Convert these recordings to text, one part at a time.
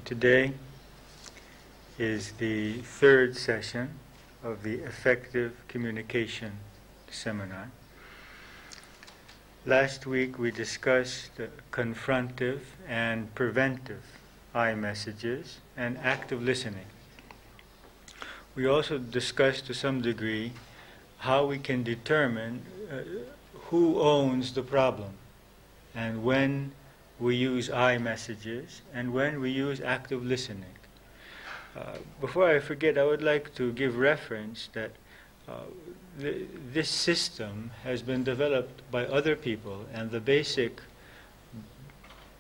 Today is the third session of the Effective Communication Seminar. Last week we discussed confrontive and preventive I messages and active listening. We also discussed to some degree how we can determine who owns the problem and when we use I messages and when we use active listening. Before I forget, I would like to give reference that this system has been developed by other people, and the basic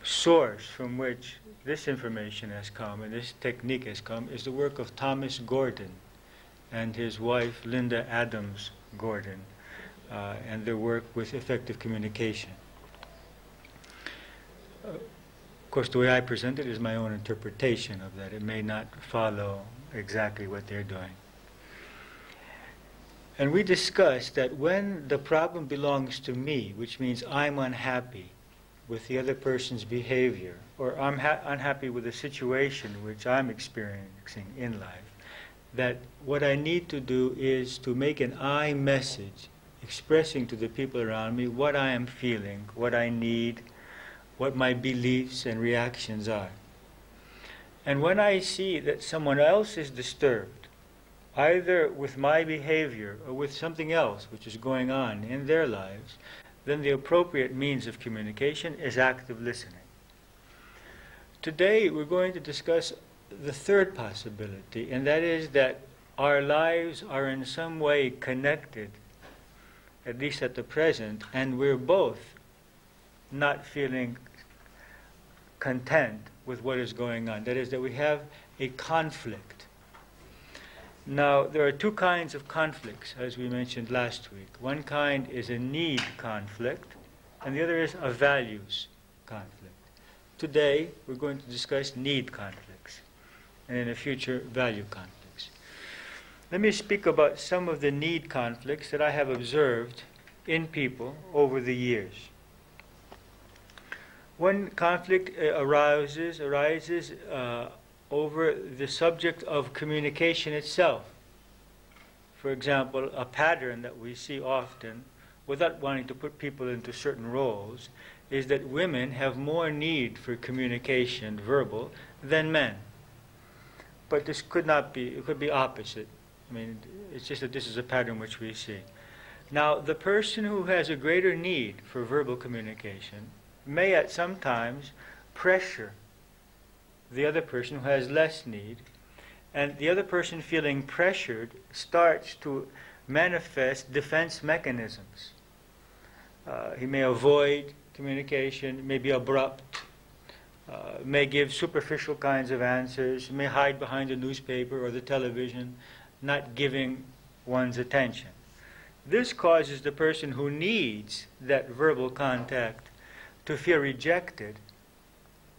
source from which this information has come and this technique has come is the work of Thomas Gordon and his wife Linda Adams Gordon and their work with effective communication. Of course, the way I present it is my own interpretation of that. It may not follow exactly what they're doing. And we discussed that when the problem belongs to me, which means I'm unhappy with the other person's behavior, or I'm unhappy with the situation which I'm experiencing in life, that what I need to do is to make an I message expressing to the people around me what I am feeling, what I need, what my beliefs and reactions are. And when I see that someone else is disturbed, either with my behavior or with something else which is going on in their lives, then the appropriate means of communication is active listening. Today we're going to discuss the third possibility, and that is that our lives are in some way connected, at least at the present, and we're both not feeling content with what is going on. That is, that we have a conflict. Now, there are two kinds of conflicts, as we mentioned last week. One kind is a need conflict, and the other is a values conflict. Today, we're going to discuss need conflicts, and in the future, value conflicts. Let me speak about some of the need conflicts that I have observed in people over the years. One conflict arises over the subject of communication itself. For example, a pattern that we see often, without wanting to put people into certain roles, is that women have more need for communication, verbal, than men. But this could not be, it could be opposite. I mean, it's just that this is a pattern which we see. Now, the person who has a greater need for verbal communication may at some times pressure the other person who has less need, and the other person feeling pressured starts to manifest defense mechanisms. He may avoid communication, may be abrupt, may give superficial kinds of answers, may hide behind the newspaper or the television, not giving one's attention. This causes the person who needs that verbal contact to feel rejected,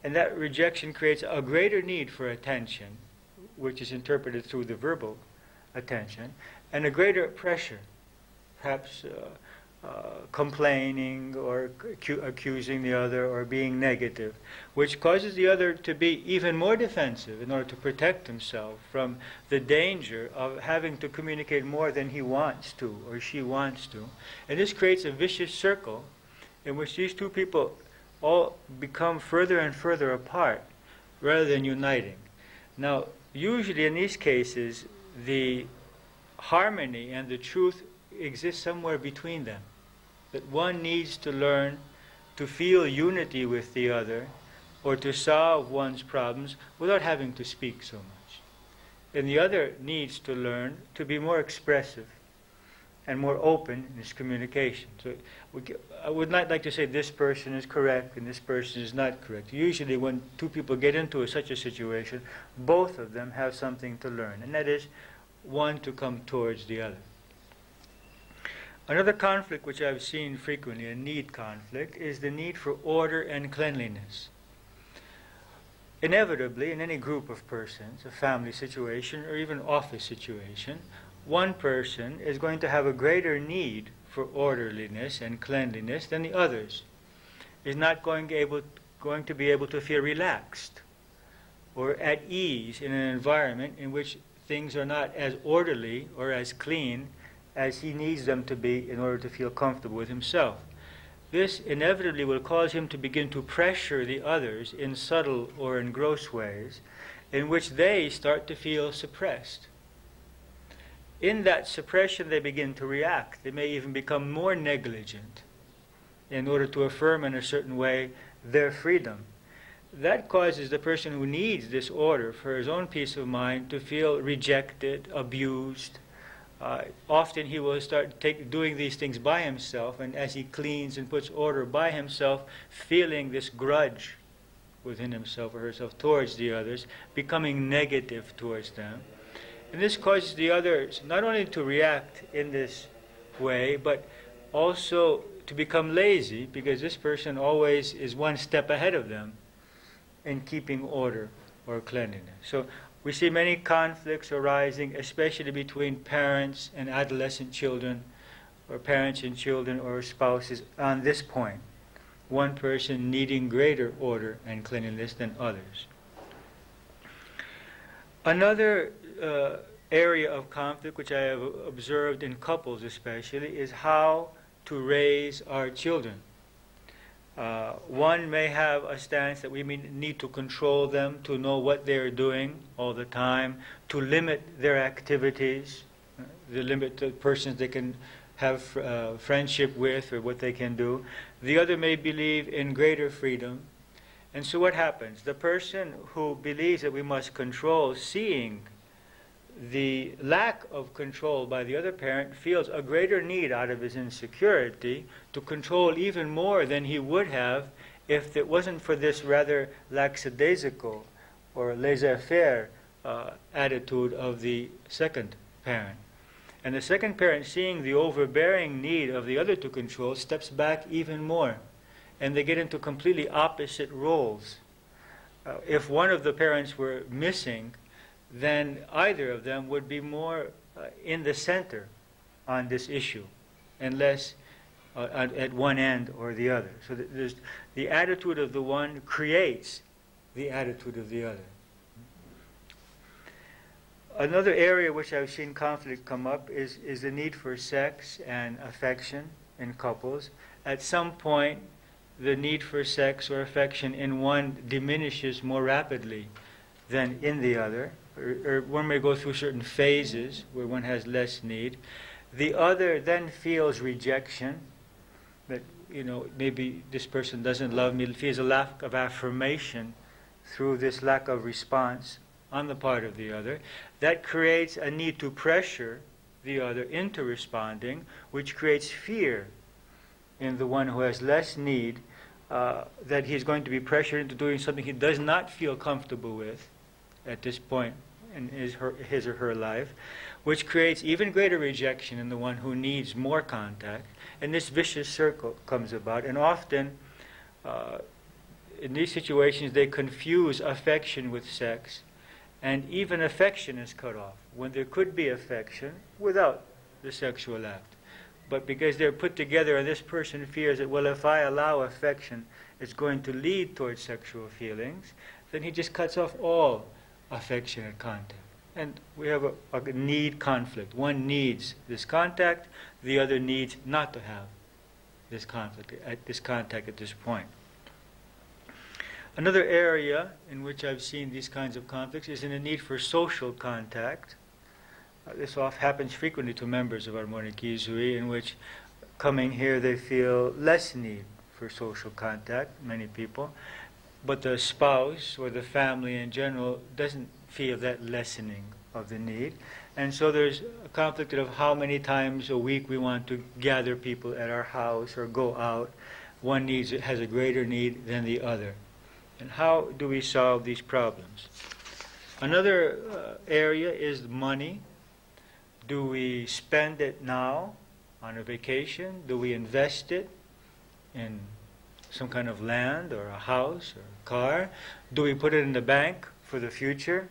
and that rejection creates a greater need for attention, which is interpreted through the verbal attention, and a greater pressure, perhaps complaining or accusing the other or being negative, which causes the other to be even more defensive in order to protect himself from the danger of having to communicate more than he wants to or she wants to. And this creates a vicious circle in which these two people all become further and further apart rather than uniting. Now, usually in these cases, the harmony and the truth exist somewhere between them. That one needs to learn to feel unity with the other or to solve one's problems without having to speak so much. And the other needs to learn to be more expressive and more open in his communication. So I would not like to say this person is correct and this person is not correct. Usually when two people get into such a situation, both of them have something to learn, and that is one to come towards the other. Another conflict which I've seen frequently, a need conflict, is the need for order and cleanliness. Inevitably, in any group of persons, a family situation or even office situation, one person is going to have a greater need for orderliness and cleanliness than the others. Is not going to be able to feel relaxed or at ease in an environment in which things are not as orderly or as clean as he needs them to be in order to feel comfortable with himself. This inevitably will cause him to begin to pressure the others in subtle or in gross ways, in which they start to feel suppressed. In that suppression, they begin to react. They may even become more negligent in order to affirm in a certain way their freedom. That causes the person who needs this order for his own peace of mind to feel rejected, abused. Often he will start doing these things by himself, and as he cleans and puts order by himself, feeling this grudge within himself or herself towards the others, becoming negative towards them. And this causes the others not only to react in this way, but also to become lazy, because this person always is one step ahead of them in keeping order or cleanliness. So we see many conflicts arising, especially between parents and adolescent children, or parents and children or spouses on this point. One person needing greater order and cleanliness than others. Another area of conflict which I have observed in couples especially is how to raise our children. One may have a stance that we need to control them, to know what they're doing all the time, to limit their activities, the limit the persons they can have friendship with or what they can do. The other may believe in greater freedom. And so what happens? The person who believes that we must control, seeing the lack of control by the other parent, feels a greater need out of his insecurity to control even more than he would have if it wasn't for this rather lackadaisical or laissez-faire attitude of the second parent. And the second parent, seeing the overbearing need of the other to control, steps back even more. And they get into completely opposite roles. If one of the parents were missing, then either of them would be more in the center on this issue, and less at one end or the other. So the attitude of the one creates the attitude of the other. Another area which I've seen conflict come up is the need for sex and affection in couples. At some point, the need for sex or affection in one diminishes more rapidly than in the other, or one may go through certain phases where one has less need. The other then feels rejection, that, maybe this person doesn't love me, feels a lack of affirmation through this lack of response on the part of the other. That creates a need to pressure the other into responding, which creates fear in the one who has less need, that he's going to be pressured into doing something he does not feel comfortable with at this point in his or her life, which creates even greater rejection in the one who needs more contact. And this vicious circle comes about. And often, in these situations, they confuse affection with sex, and even affection is cut off when there could be affection without the sexual act. But because they're put together, and this person fears that, well, if I allow affection, it's going to lead towards sexual feelings, then he just cuts off all affectionate contact. And we have a need conflict. One needs this contact, the other needs not to have this conflict, this contact at this point. Another area in which I've seen these kinds of conflicts is in the need for social contact. This often happens frequently to members of Harmonia Kizui, in which coming here they feel less need for social contact, many people, but the spouse or the family in general doesn't feel that lessening of the need. And so there's a conflict of how many times a week we want to gather people at our house or go out. One has a greater need than the other. And how do we solve these problems? Another area is money. Do we spend it now on a vacation? Do we invest it in some kind of land or a house or a car? Do we put it in the bank for the future?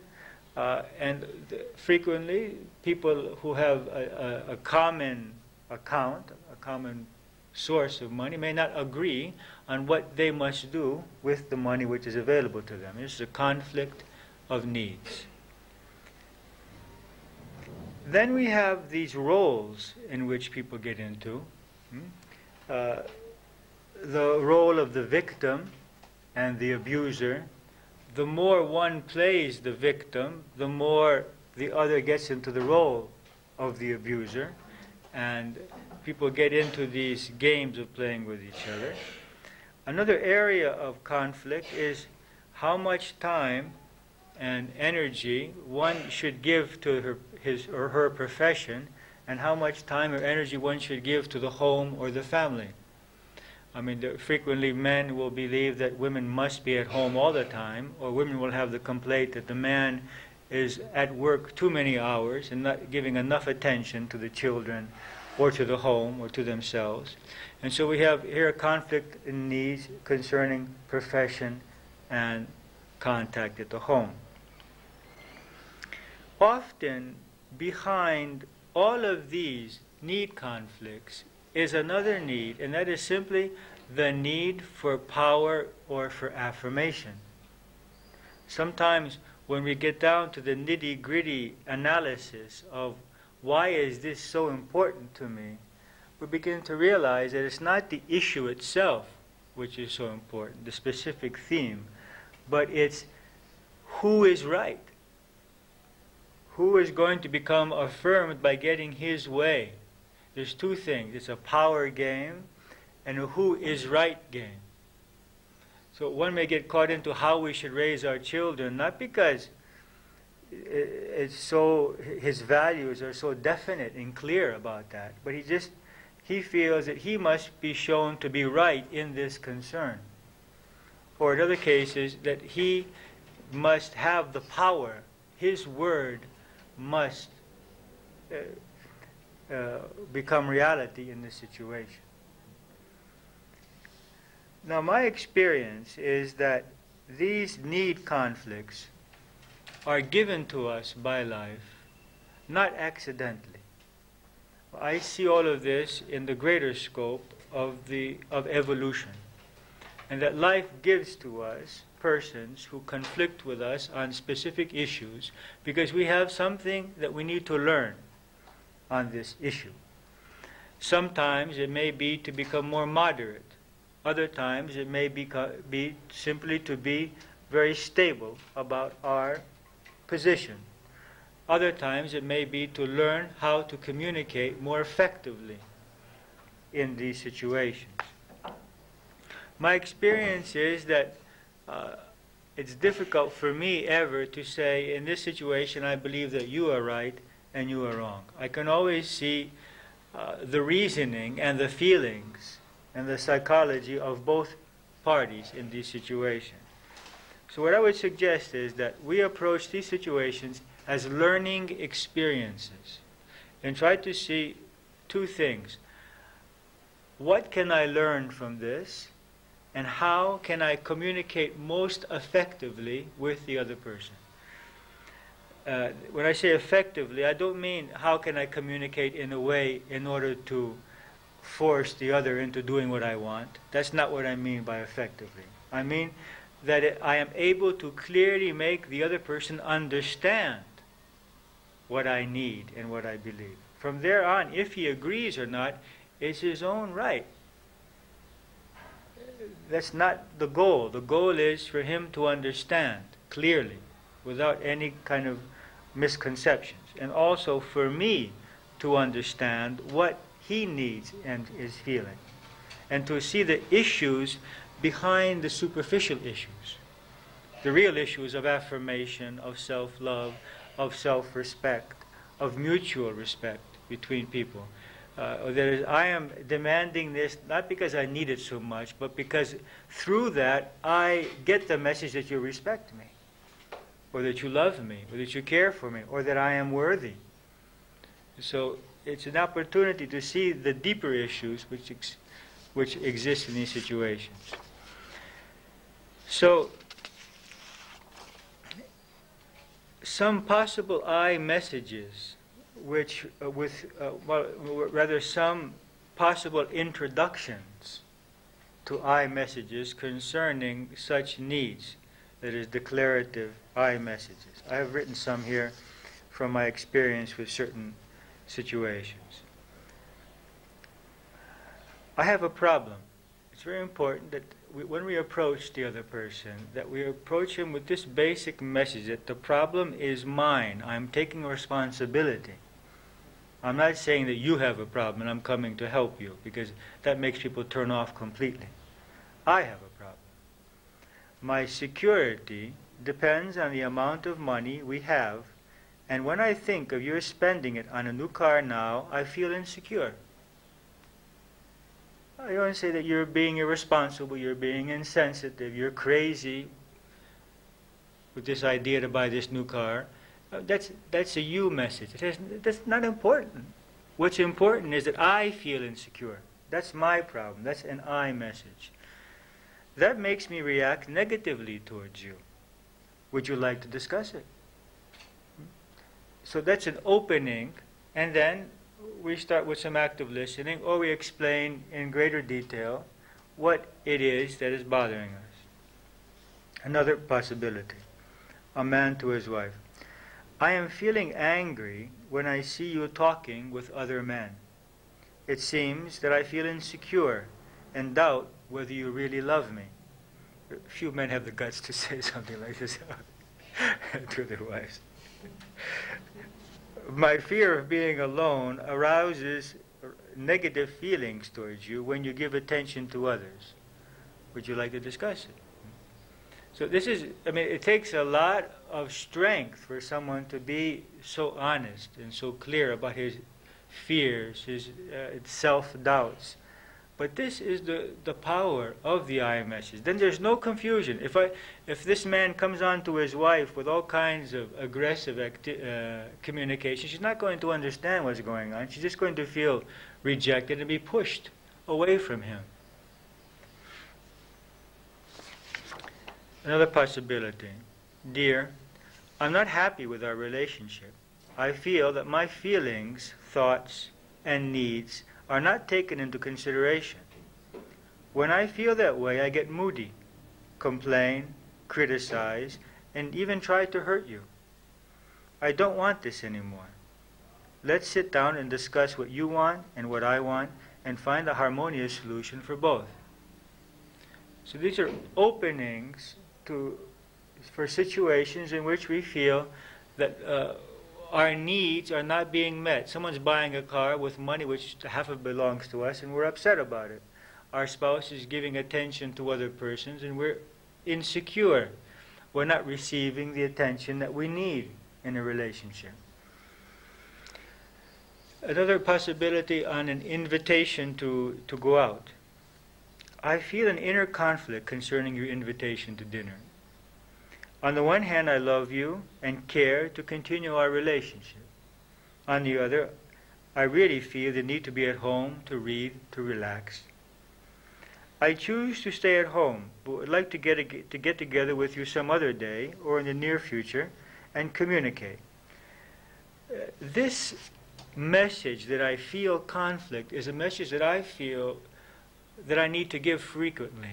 Frequently, people who have a common account, a common source of money, may not agree on what they must do with the money which is available to them. There's a conflict of needs. Then we have these roles in which people get into. The role of the victim and the abuser. The more one plays the victim, the more the other gets into the role of the abuser. And people get into these games of playing with each other. Another area of conflict is how much time and energy one should give to his or her profession, and how much time or energy one should give to the home or the family. I mean, frequently men will believe that women must be at home all the time, or women will have the complaint that the man is at work too many hours and not giving enough attention to the children or to the home or to themselves. And so we have here a conflict in needs concerning profession and contact at the home. Often behind all of these need conflicts is another need, and that is simply the need for power or for affirmation. Sometimes when we get down to the nitty-gritty analysis of why is this so important to me, we begin to realize that it's not the issue itself which is so important, the specific theme, but it's who is right. Who is going to become affirmed by getting his way? There's two things. It's a power game and a who is right game. So one may get caught into how we should raise our children, not because it's so, his values are so definite and clear about that, but he feels that he must be shown to be right in this concern. Or in other cases, that he must have the power. His word must become reality in this situation. Now, my experience is that these need conflicts are given to us by life, not accidentally. I see all of this in the greater scope of evolution, and that life gives to us persons who conflict with us on specific issues because we have something that we need to learn on this issue. Sometimes it may be to become more moderate. Other times it may be simply to be very stable about our position. Other times it may be to learn how to communicate more effectively in these situations. My experience is that it's difficult for me ever to say, in this situation I believe that you are right and you are wrong. I can always see the reasoning and the feelings and the psychology of both parties in these situations. So what I would suggest is that we approach these situations as learning experiences and try to see two things. What can I learn from this, and how can I communicate most effectively with the other person? When I say effectively, I don't mean how can I communicate in a way in order to force the other into doing what I want. That's not what I mean by effectively. I mean that I am able to clearly make the other person understand what I need and what I believe. From there on, if he agrees or not, it's his own right. That's not the goal. The goal is for him to understand clearly, without any kind of misconceptions. And also for me to understand what he needs and is feeling. And to see the issues behind the superficial issues. The real issues of affirmation, of self-love, of self-respect, of mutual respect between people. I am demanding this not because I need it so much, but because through that I get the message that you respect me, or that you love me, or that you care for me, or that I am worthy. So it's an opportunity to see the deeper issues which exist in these situations. So some possible I messages, rather some possible introductions to I messages concerning such needs that is declarative I messages. I have written some here from my experience with certain situations. I have a problem. It's very important that when we approach the other person, that we approach him with this basic message that the problem is mine. I'm taking responsibility. I'm not saying that you have a problem and I'm coming to help you, because that makes people turn off completely. I have a problem. My security depends on the amount of money we have, and when I think of your spending it on a new car now, I feel insecure. I don't say that you're being irresponsible, you're being insensitive, you're crazy with this idea to buy this new car. That's a you message. That's not important. What's important is that I feel insecure. That's my problem. That's an I message. That makes me react negatively towards you. Would you like to discuss it? So that's an opening, and then we start with some active listening, or we explain in greater detail what it is that is bothering us. Another possibility, a man to his wife. I am feeling angry when I see you talking with other men. It seems that I feel insecure and doubt whether you really love me. Few men have the guts to say something like this to their wives. My fear of being alone arouses negative feelings towards you when you give attention to others. Would you like to discuss it? So this is, it takes a lot of strength for someone to be so honest and so clear about his fears, his self-doubts. But this is the power of the I message. Then there's no confusion. If this man comes on to his wife with all kinds of aggressive communication, she's not going to understand what's going on. She's just going to feel rejected and be pushed away from him. Another possibility. Dear, I'm not happy with our relationship. I feel that my feelings, thoughts, and needs are not taken into consideration. When I feel that way, I get moody, complain, criticize, and even try to hurt you. I don't want this anymore. Let's sit down and discuss what you want and what I want and find a harmonious solution for both. So these are openings for situations in which we feel that our needs are not being met. Someone's buying a car with money which half of it belongs to us, and we're upset about it. Our spouse is giving attention to other persons, and we're insecure. We're not receiving the attention that we need in a relationship. Another possibility on an invitation to go out. I feel an inner conflict concerning your invitation to dinner. On the one hand, I love you and care to continue our relationship. On the other, I really feel the need to be at home, to read, to relax. I choose to stay at home, but would like to get together with you some other day or in the near future and communicate. This message that I feel conflict is a message that I feel that I need to give frequently.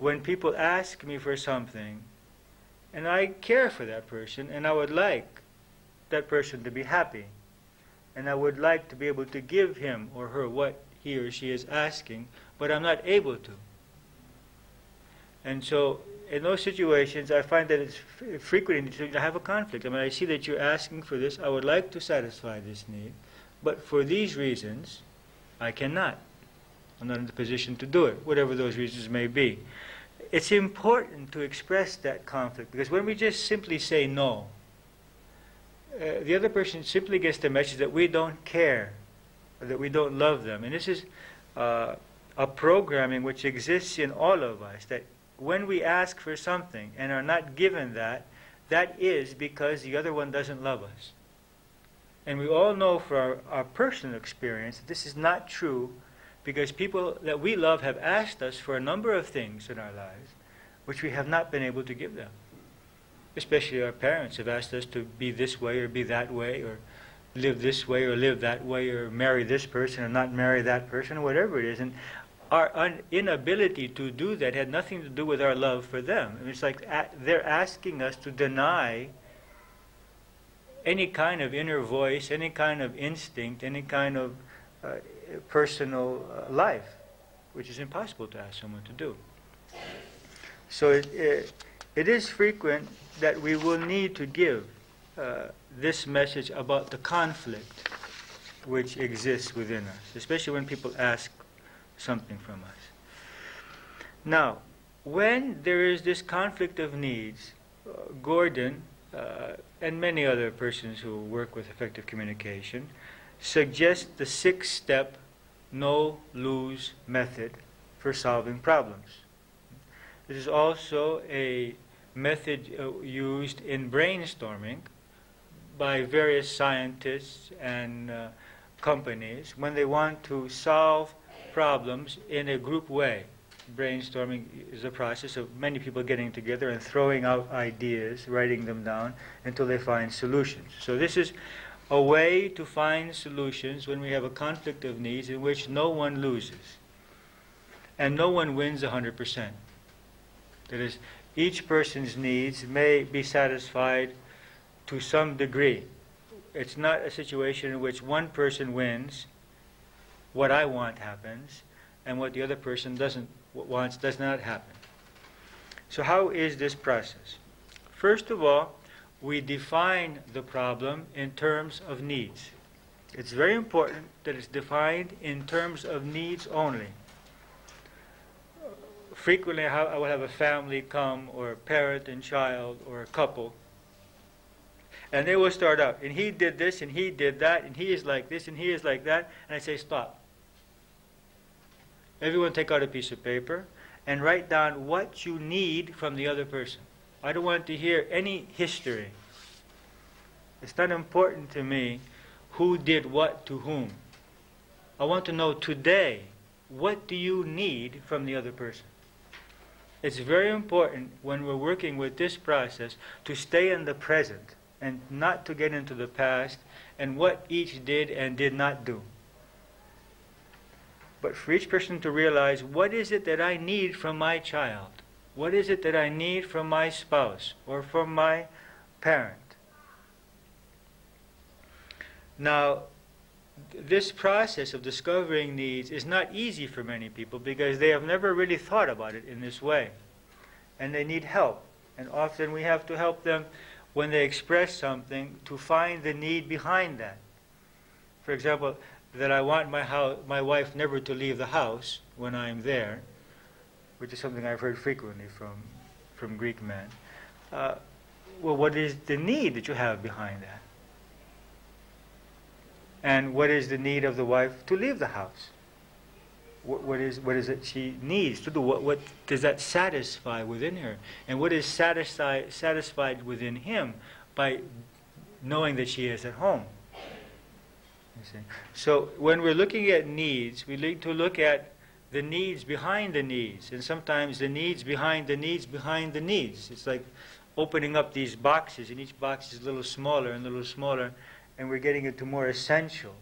When people ask me for something, and I care for that person, and I would like that person to be happy, and I would like to be able to give him or her what he or she is asking, but I'm not able to. And so in those situations, I find that it's frequent to have a conflict. I see that you're asking for this. I would like to satisfy this need, but for these reasons, I cannot. I'm not in the position to do it, whatever those reasons may be. It's important to express that conflict, because when we just simply say no, the other person simply gets the message that we don't care, or that we don't love them. And this is a programming which exists in all of us, that when we ask for something and are not given that, that is because the other one doesn't love us. And we all know for our personal experience that this is not true, because people that we love have asked us for a number of things in our lives which we have not been able to give them. Especially our parents have asked us to be this way or be that way, or live this way or live that way, or marry this person or not marry that person, or whatever it is. And our inability to do that had nothing to do with our love for them. I mean, it's like they're asking us to deny any kind of inner voice, any kind of instinct, any kind of personal life, which is impossible to ask someone to do. So it is frequent that we will need to give this message about the conflict which exists within us, especially when people ask something from us. Now, when there is this conflict of needs, Gordon and many other persons who work with effective communication suggest the 6-step no-lose method for solving problems. This is also a method used in brainstorming by various scientists and companies when they want to solve problems in a group way. Brainstorming is a process of many people getting together and throwing out ideas, writing them down until they find solutions. So this is a way to find solutions when we have a conflict of needs in which no one loses and no one wins 100%. That is, each person's needs may be satisfied to some degree. It's not a situation in which one person wins, what I want happens, and what the other person wants does not happen. So how is this process? First of all, we define the problem in terms of needs. It's very important that it's defined in terms of needs only. Frequently I will have a family come, or a parent and child, or a couple, and they will start out, and he did this, and he did that, and he is like this, and he is like that, and I say, stop. Everyone take out a piece of paper and write down what you need from the other person. I don't want to hear any history. It's not important to me who did what to whom. I want to know today, what do you need from the other person? It's very important when we're working with this process to stay in the present and not to get into the past and what each did and did not do. But for each person to realize, what is it that I need from my child? What is it that I need from my spouse or from my parent? Now, this process of discovering needs is not easy for many people because they have never really thought about it in this way. And they need help. And often we have to help them when they express something to find the need behind that. For example, that I want my wife never to leave the house when I'm there, which is something I've heard frequently from Greek men. Well, what is the need that you have behind that? And what is the need of the wife to leave the house? What is it she needs to do? What does that satisfy within her? And what is satisfied within him by knowing that she is at home? You see? So when we're looking at needs, we need to look at the needs behind the needs, and sometimes the needs behind the needs behind the needs. It's like opening up these boxes, and each box is a little smaller and a little smaller, and we're getting into more essential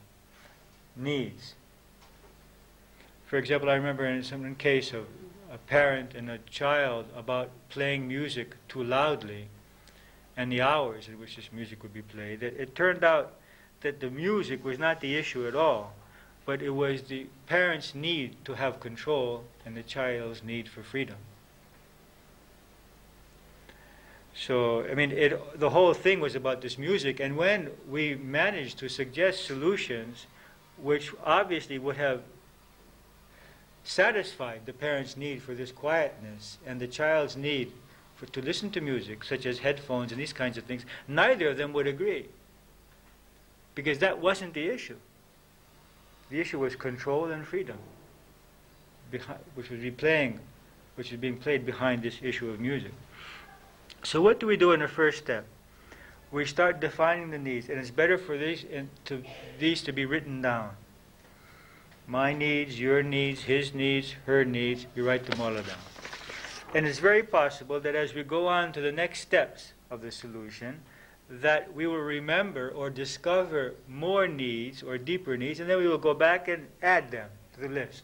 needs. For example, I remember in some case of a parent and a child about playing music too loudly and the hours at which this music would be played, that it turned out that the music was not the issue at all, but it was the parent's need to have control and the child's need for freedom. So, I mean, the whole thing was about this music, and when we managed to suggest solutions which obviously would have satisfied the parent's need for this quietness and the child's need to listen to music, such as headphones and these kinds of things, neither of them would agree. Because that wasn't the issue. The issue was control and freedom, which was being played behind this issue of music. So what do we do in the first step? We start defining the needs, and it's better for these to be written down. My needs, your needs, his needs, her needs, you write them all down. And it's very possible that as we go on to the next steps of the solution, that we will remember or discover more needs or deeper needs, and then we will go back and add them to the list.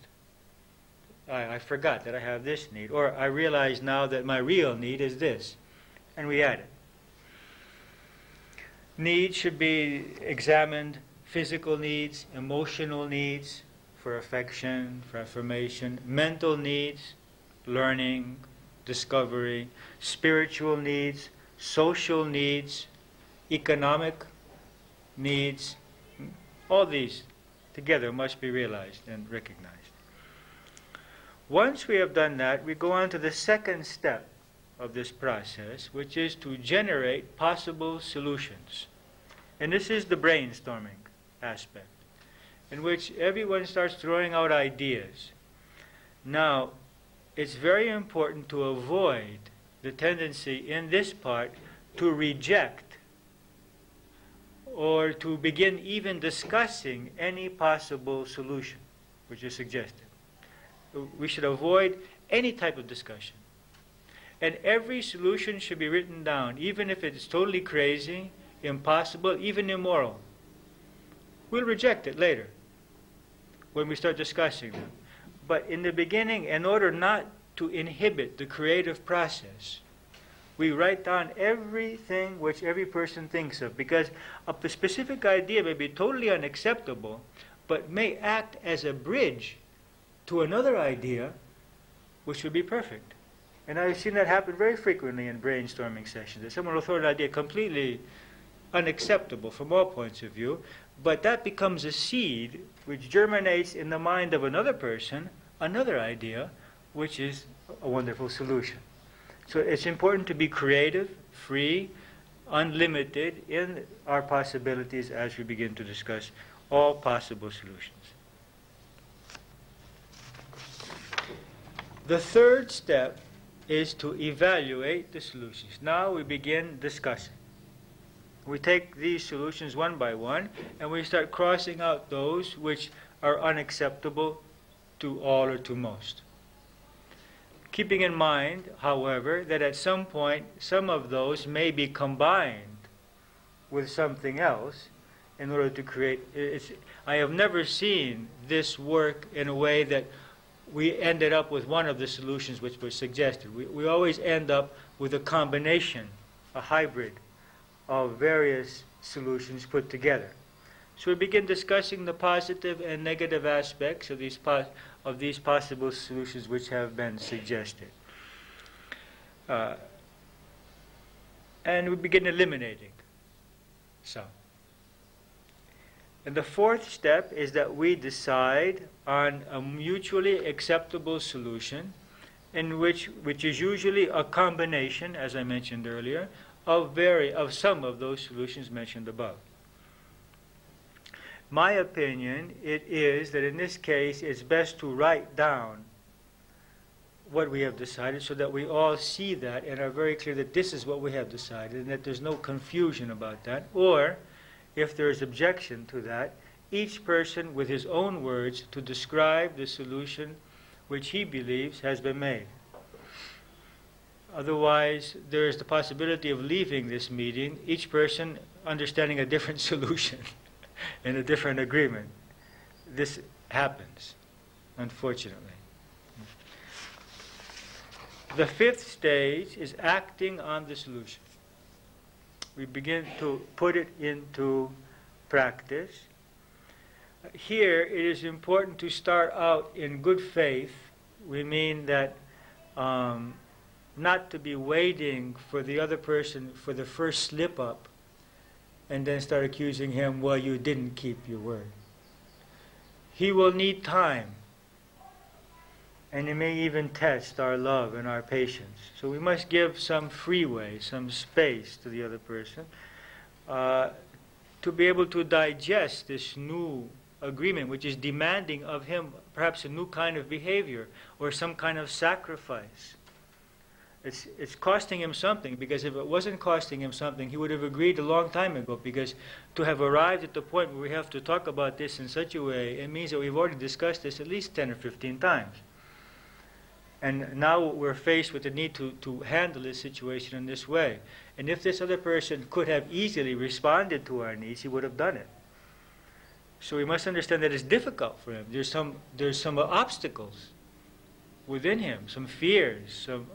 I forgot that I have this need, or I realize now that my real need is this, and we add it. Needs should be examined: physical needs, emotional needs for affection, for affirmation, mental needs, learning, discovery, spiritual needs, social needs, economic needs. All these together must be realized and recognized. Once we have done that, we go on to the second step of this process, which is to generate possible solutions. And this is the brainstorming aspect, in which everyone starts throwing out ideas. Now, it's very important to avoid the tendency in this part to reject or to begin even discussing any possible solution which is suggested. We should avoid any type of discussion. And every solution should be written down, even if it's totally crazy, impossible, even immoral. We'll reject it later when we start discussing them. But in the beginning, in order not to inhibit the creative process, we write down everything which every person thinks of, because a specific idea may be totally unacceptable, but may act as a bridge to another idea which would be perfect. And I've seen that happen very frequently in brainstorming sessions, that someone will throw an idea completely unacceptable from all points of view, but that becomes a seed which germinates in the mind of another person, another idea, which is a wonderful solution. So it's important to be creative, free, unlimited in our possibilities as we begin to discuss all possible solutions. The third step is to evaluate the solutions. Now we begin discussing. We take these solutions one by one, and we start crossing out those which are unacceptable to all or to most. Keeping in mind, however, that at some point some of those may be combined with something else in order to create. I have never seen this work in a way that we ended up with one of the solutions which was suggested. We always end up with a combination, a hybrid of various solutions put together. So we begin discussing the positive and negative aspects of these possible solutions which have been suggested. And we begin eliminating some. And the fourth step is that we decide on a mutually acceptable solution, in which is usually a combination, as I mentioned earlier, of some of those solutions mentioned above. My opinion, it is that in this case it's best to write down what we have decided so that we all see that and are very clear that this is what we have decided and that there's no confusion about that. Or, if there is objection to that, each person with his own words to describe the solution which he believes has been made. Otherwise, there is the possibility of leaving this meeting, each person understanding a different solution and a different agreement. This happens, unfortunately. The fifth stage is acting on the solution. We begin to put it into practice. Here, it is important to start out in good faith. We mean that not to be waiting for the other person for the first slip up and then start accusing him, well, you didn't keep your word. He will need time, and he may even test our love and our patience. So we must give some freeway, some space to the other person to be able to digest this new agreement, which is demanding of him perhaps a new kind of behavior or some kind of sacrifice. It's costing him something, because if it wasn't costing him something, he would have agreed a long time ago, because to have arrived at the point where we have to talk about this in such a way, it means that we've already discussed this at least 10 or 15 times. And now we're faced with the need to handle this situation in this way. And if this other person could have easily responded to our needs, he would have done it. So we must understand that it's difficult for him. There's some obstacles within him, some fears, some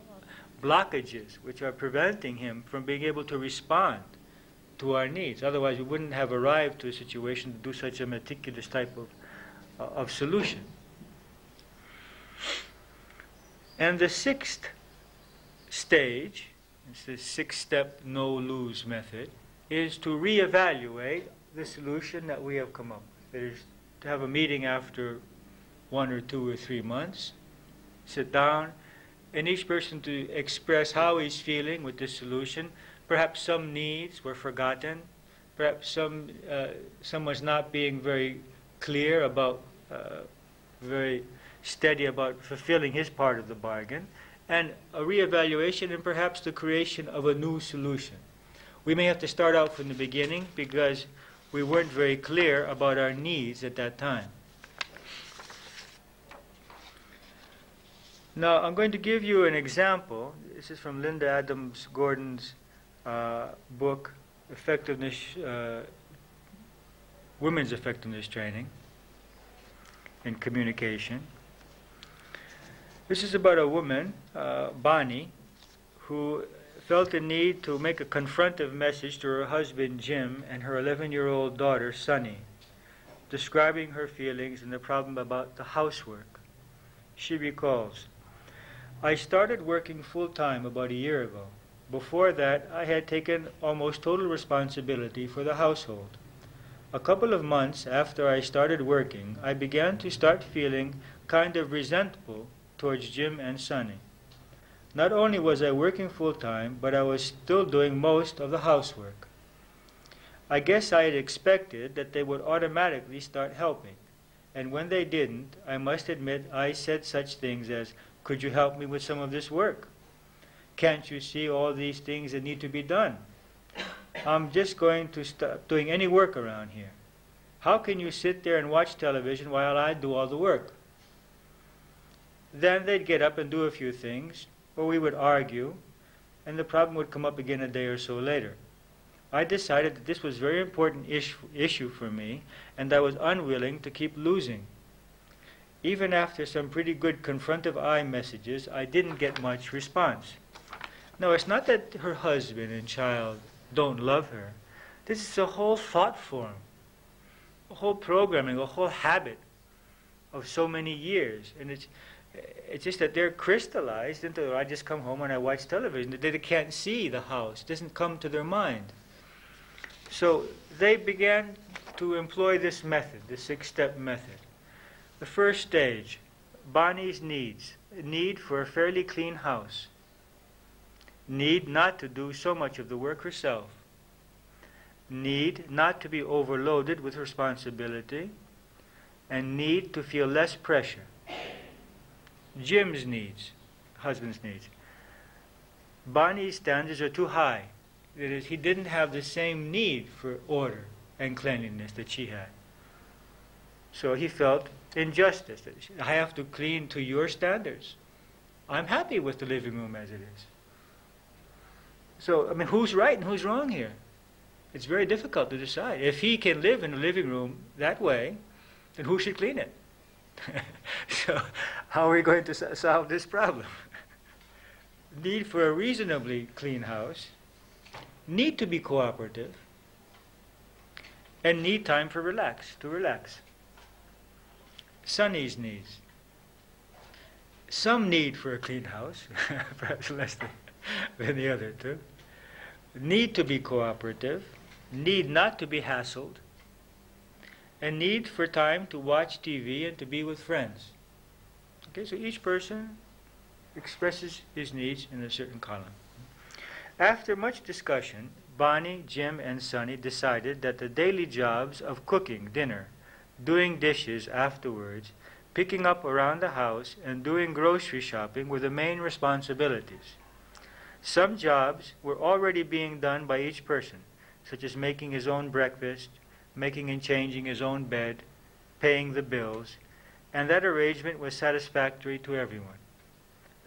blockages which are preventing him from being able to respond to our needs. Otherwise, we wouldn't have arrived to a situation to do such a meticulous type of solution. And the sixth stage, it's the six-step no-lose method, is to reevaluate the solution that we have come up with. That is to have a meeting after 1 or 2 or 3 months, sit down, and each person to express how he's feeling with this solution. Perhaps some needs were forgotten. Perhaps someone's not being very clear about, very steady about fulfilling his part of the bargain. And a reevaluation and perhaps the creation of a new solution. We may have to start out from the beginning because we weren't very clear about our needs at that time. Now, I'm going to give you an example. This is from Linda Adams Gordon's book, Effectiveness, Women's Effectiveness Training in Communication. This is about a woman, Bonnie, who felt the need to make a confrontive message to her husband, Jim, and her 11-year-old daughter, Sunny, describing her feelings and the problem about the housework. She recalls, "I started working full-time about a year ago. Before that, I had taken almost total responsibility for the household. A couple of months after I started working, I began to start feeling kind of resentful towards Jim and Sunny. Not only was I working full-time, but I was still doing most of the housework. I guess I had expected that they would automatically start helping, and when they didn't, I must admit I said such things as, 'Could you help me with some of this work? Can't you see all these things that need to be done? I'm just going to stop doing any work around here. How can you sit there and watch television while I do all the work?' Then they'd get up and do a few things, or we would argue, and the problem would come up again a day or so later. I decided that this was a very important issue for me, and I was unwilling to keep losing. Even after some pretty good confrontive I messages, I didn't get much response." Now, it's not that her husband and child don't love her. This is a whole thought form, a whole programming, a whole habit of so many years. And it's just that they're crystallized into, I just come home and I watch television. They can't see the house. It doesn't come to their mind. So they began to employ this method, the six-step method. The first stage, Bonnie's needs. Need for a fairly clean house. Need not to do so much of the work herself. Need not to be overloaded with responsibility. And need to feel less pressure. Jim's needs, husband's needs. Bonnie's standards are too high. That is, he didn't have the same need for order and cleanliness that she had. So he felt injustice. That I have to clean to your standards. I'm happy with the living room as it is. So, I mean, who's right and who's wrong here? It's very difficult to decide. If he can live in the living room that way, then who should clean it? So, how are we going to solve this problem? Need for a reasonably clean house, need to be cooperative, and need time to relax. Sunny's needs. Some need for a clean house, perhaps less than the other two. Need to be cooperative, need not to be hassled, and need for time to watch TV and to be with friends. Okay, so each person expresses his needs in a certain column. After much discussion, Bonnie, Jim, and Sunny decided that the daily jobs of cooking dinner, doing dishes afterwards, picking up around the house, and doing grocery shopping were the main responsibilities. Some jobs were already being done by each person, such as making his own breakfast, making and changing his own bed, paying the bills, and that arrangement was satisfactory to everyone.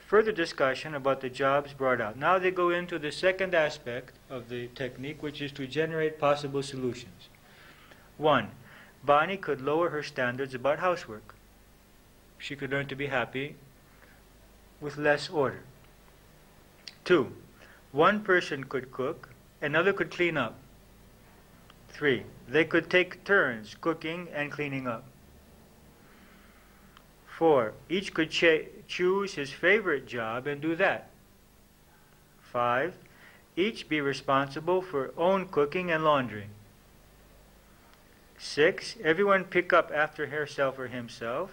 Further discussion about the jobs brought out. Now they go into the second aspect of the technique, which is to generate possible solutions. 1. Bonnie could lower her standards about housework. She could learn to be happy with less order. 2, one person could cook, another could clean up. 3, they could take turns cooking and cleaning up. 4, each could choose his favorite job and do that. 5, each be responsible for own cooking and laundry. 6, everyone pick up after herself or himself.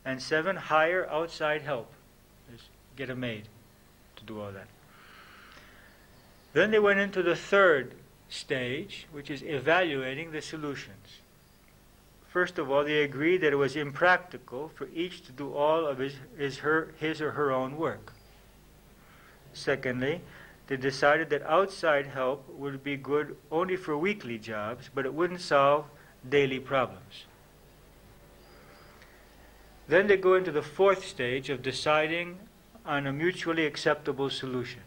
And 7, hire outside help. Just get a maid to do all that. Then they went into the third stage, which is evaluating the solutions. First of all, they agreed that it was impractical for each to do all of his or her own work. Secondly, they decided that outside help would be good only for weekly jobs, but it wouldn't solve daily problems. Then they go into the fourth stage of deciding on a mutually acceptable solution.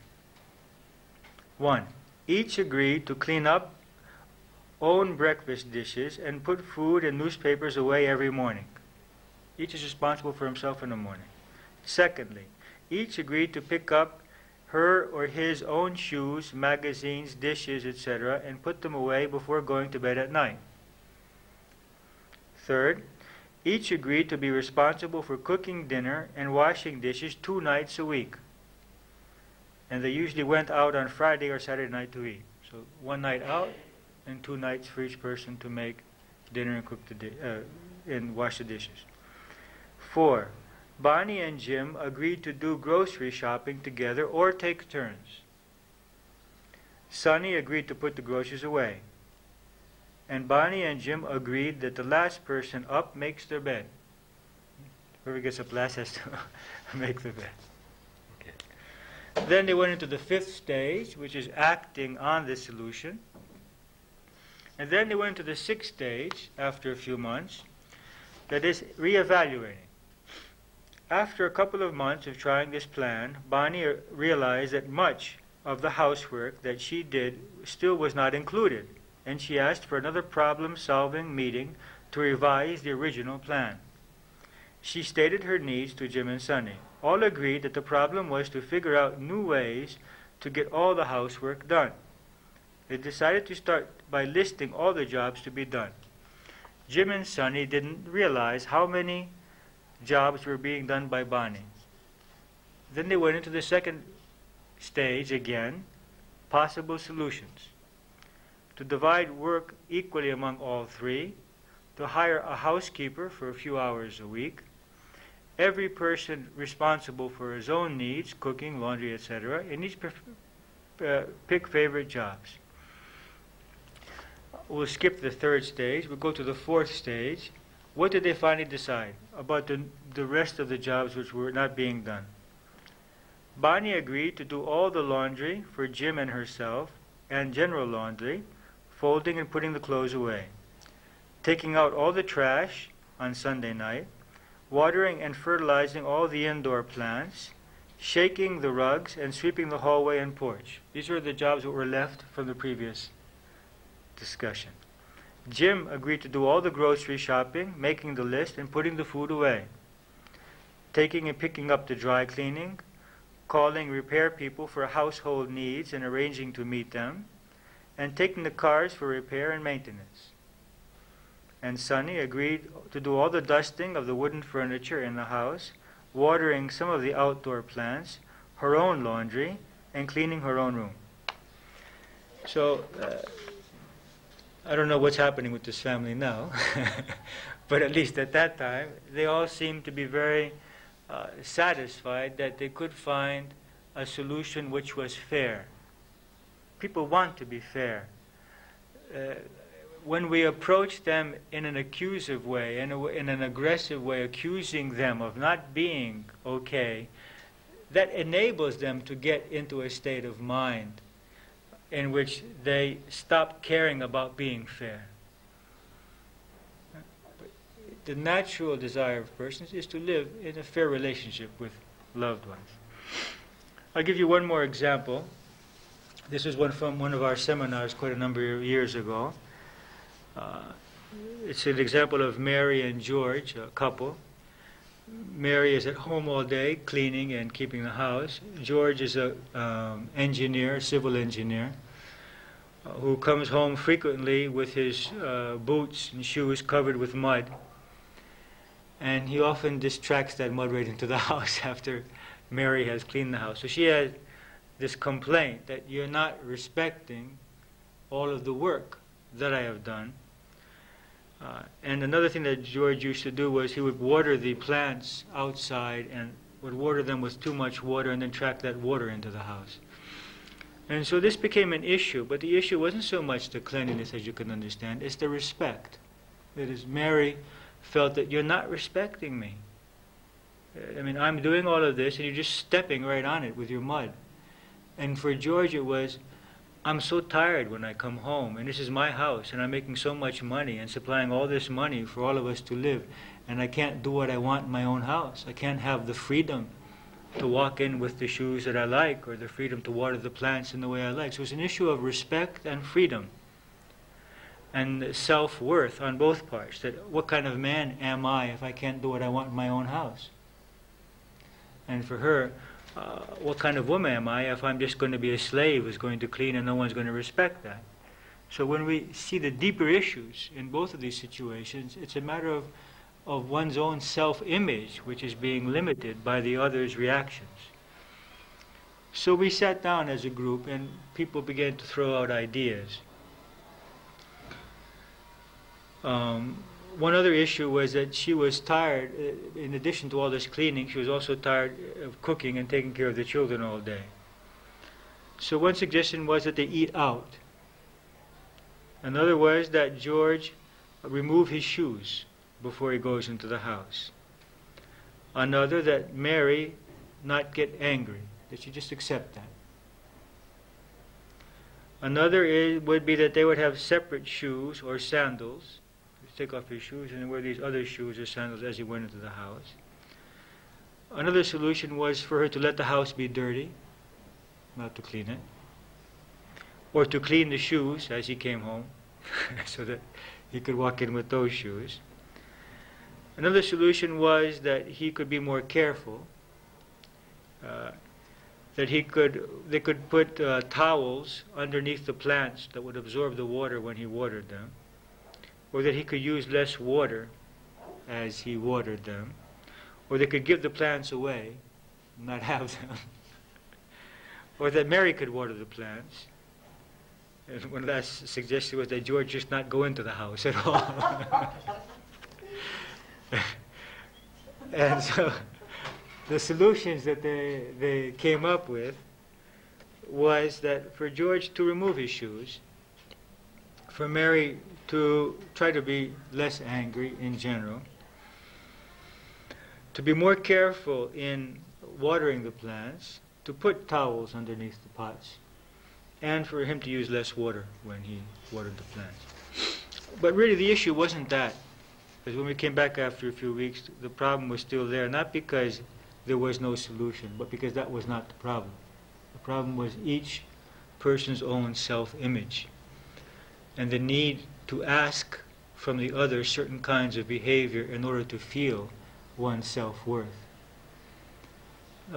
1, each agreed to clean up own breakfast dishes and put food and newspapers away every morning. Each is responsible for himself in the morning. Secondly, each agreed to pick up her or his own shoes, magazines, dishes, etc., and put them away before going to bed at night. Third, each agreed to be responsible for cooking dinner and washing dishes 2 nights a week. And they usually went out on Friday or Saturday night to eat. So 1 night out and 2 nights for each person to make dinner and cook and wash the dishes. 4, Bonnie and Jim agreed to do grocery shopping together or take turns. Sonny agreed to put the groceries away. And Bonnie and Jim agreed that the last person up makes their bed. Whoever gets up last has to make the bed. Okay. Then they went into the fifth stage, which is acting on the solution. And then they went to the sixth stage, after a few months, that is reevaluating. After a couple of months of trying this plan, Bonnie realized that much of the housework that she did still was not included, and she asked for another problem-solving meeting to revise the original plan. She stated her needs to Jim and Sonny. All agreed that the problem was to figure out new ways to get all the housework done. They decided to start by listing all the jobs to be done. Jim and Sonny didn't realize how many jobs were being done by Bonnie. Then they went into the second stage again, possible solutions. To divide work equally among all 3, to hire a housekeeper for a few hours a week, every person responsible for his own needs, cooking, laundry, etc., and each pick favorite jobs. We'll skip the third stage. We'll go to the fourth stage. What did they finally decide about the rest of the jobs which were not being done? Bonnie agreed to do all the laundry for Jim and herself, and general laundry, folding and putting the clothes away, taking out all the trash on Sunday night, watering and fertilizing all the indoor plants, shaking the rugs, and sweeping the hallway and porch. These were the jobs that were left from the previous discussion. Jim agreed to do all the grocery shopping, making the list, and putting the food away, taking and picking up the dry cleaning, calling repair people for household needs and arranging to meet them, and taking the cars for repair and maintenance. And Sonny agreed to do all the dusting of the wooden furniture in the house, watering some of the outdoor plants, her own laundry, and cleaning her own room. So, I don't know what's happening with this family now, but at least at that time, they all seemed to be very satisfied that they could find a solution which was fair. People want to be fair. When we approach them in an accusive way, in an aggressive way, accusing them of not being okay, that enables them to get into a state of mind in which they stop caring about being fair. The natural desire of persons is to live in a fair relationship with loved ones. I'll give you one more example. This is one from one of our seminars quite a number of years ago. It's an example of Mary and George, a couple. Mary is at home all day cleaning and keeping the house. George is a engineer, civil engineer, who comes home frequently with his boots and shoes covered with mud. And he often just tracks that mud right into the house after Mary has cleaned the house. So she has this complaint that you're not respecting all of the work that I have done. And another thing that George used to do was he would water the plants outside and would water them with too much water and then track that water into the house. And so this became an issue, but the issue wasn't so much the cleanliness, as you can understand, it's the respect. That is, Mary felt that you're not respecting me. I mean, I'm doing all of this and you're just stepping right on it with your mud. And for George it was, I'm so tired when I come home, and this is my house, and I'm making so much money and supplying all this money for all of us to live, and I can't do what I want in my own house. I can't have the freedom to walk in with the shoes that I like, or the freedom to water the plants in the way I like. So it's an issue of respect and freedom and self-worth on both parts. That what kind of man am I if I can't do what I want in my own house? And for her, what kind of woman am I if I'm just going to be a slave who's going to clean and no one's going to respect that? So when we see the deeper issues in both of these situations, it's a matter of one's own self-image, which is being limited by the other's reactions. So we sat down as a group and people began to throw out ideas. One other issue was that she was tired. In addition to all this cleaning, she was also tired of cooking and taking care of the children all day. So one suggestion was that they eat out. Another was that George remove his shoes before he goes into the house. Another, that Mary not get angry, that she just accept that. Another would be that they would have separate shoes or sandals. Take off his shoes and wear these other shoes or sandals as he went into the house. Another solution was for her to let the house be dirty, not to clean it, or to clean the shoes as he came home so that he could walk in with those shoes. Another solution was that he could be more careful, that they could put towels underneath the plants that would absorb the water when he watered them, or that he could use less water as he watered them, or they could give the plants away, not have them, or that Mary could water the plants. And one last suggestion was that George just not go into the house at all. And so the solutions that they came up with was that for George to remove his shoes, for Mary to try to be less angry in general, to be more careful in watering the plants, to put towels underneath the pots, and for him to use less water when he watered the plants. But really the issue wasn't that, because when we came back after a few weeks, the problem was still there, not because there was no solution, but because that was not the problem. The problem was each person's own self-image, and the need to ask from the other certain kinds of behavior in order to feel one's self-worth.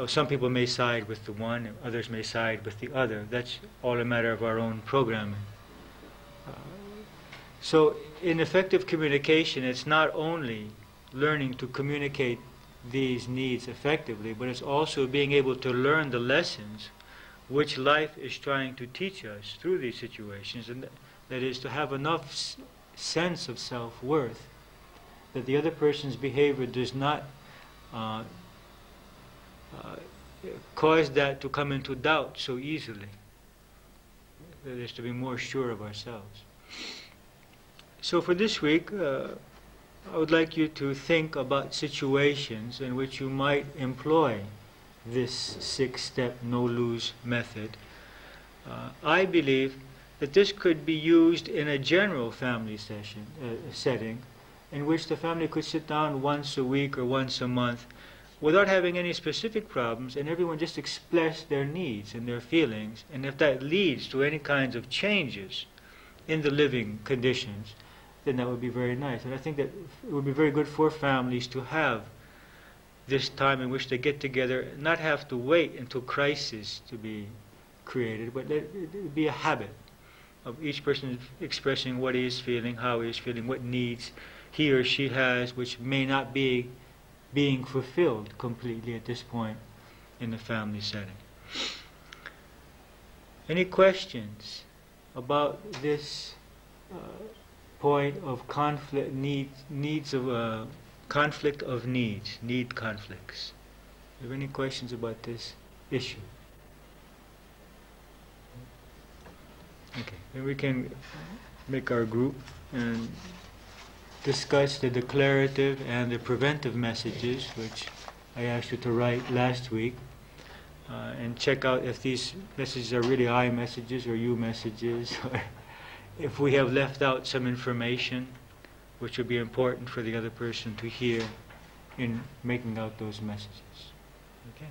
Some people may side with the one, and others may side with the other. That's all a matter of our own programming. So in effective communication, it's not only learning to communicate these needs effectively, but it's also being able to learn the lessons which life is trying to teach us through these situations, and that is to have enough sense of self-worth that the other person's behavior does not cause that to come into doubt so easily. That is to be more sure of ourselves. So for this week, I would like you to think about situations in which you might employ this 6-step no-lose method. I believe that this could be used in a general family setting in which the family could sit down once a week or once a month without having any specific problems, and everyone just express their needs and their feelings, and if that leads to any kinds of changes in the living conditions, then that would be very nice. And I think that it would be very good for families to have this time in which they get together, not have to wait until crisis to be created, but let it be a habit of each person expressing what he is feeling, how he is feeling, what needs he or she has, which may not be being fulfilled completely at this point in the family setting. Any questions about this point of conflict, needs of conflict of needs, need conflicts? Do you have any questions about this issue? Okay, then we can make our group and discuss the declarative and the preventive messages, which I asked you to write last week, and check out if these messages are really I messages or you messages, or if we have left out some information which would be important for the other person to hear in making out those messages. Okay.